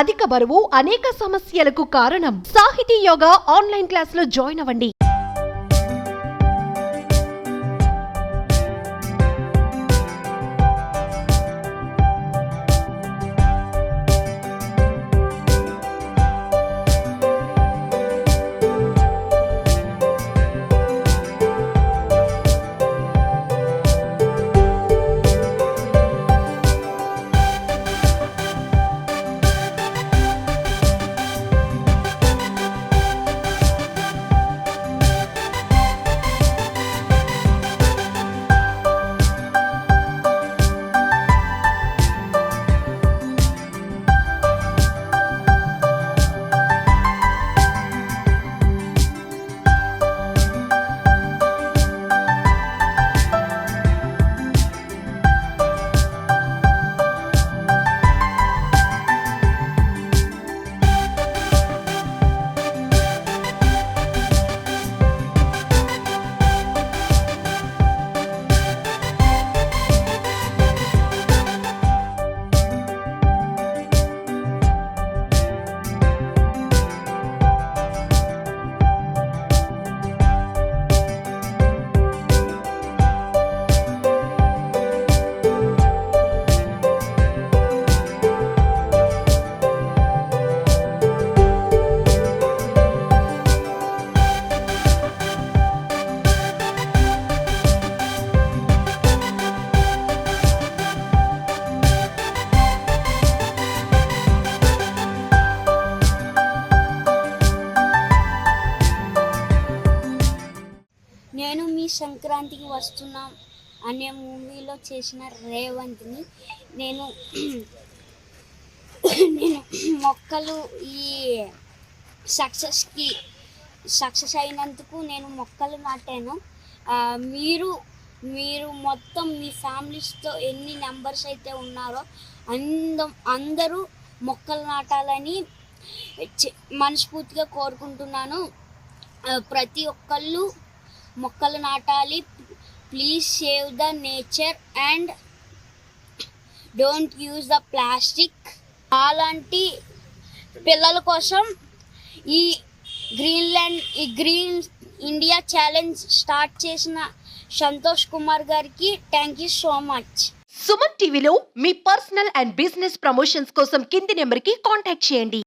అధిక బరువు అనేక సమస్యలకు కారణం. సాహితీ యోగా ఆన్లైన్ క్లాసులో జాయిన్ అవ్వండి. నేను మీ సంక్రాంతికి వస్తున్నాం అనే మూవీలో చేసిన రేవంత్ని. నేను మొక్కలు ఈ సక్సెస్ అయినందుకు నేను మొక్కలు నాటాను. మీరు మొత్తం మీ ఫ్యామిలీస్తో ఎన్ని నెంబర్స్ అయితే ఉన్నారో అందరూ మొక్కలు నాటాలని మనస్ఫూర్తిగా కోరుకుంటున్నాను. ప్రతి ఒక్కళ్ళు మొక్కలు నాటాలి. Please save the nature and don't use the plastic. అలాంటి పిల్లల కోసం ఈ గ్రీన్ ఇండియా ఛాలెంజ్ స్టార్ట్ చేసిన సంతోష్ కుమార్ గారికి thank you so much. Suman టీవీలో మీ పర్సనల్ అండ్ బిజినెస్ ప్రమోషన్స్ కోసం కింది నెంబర్కి కాంటాక్ట్ చేయండి.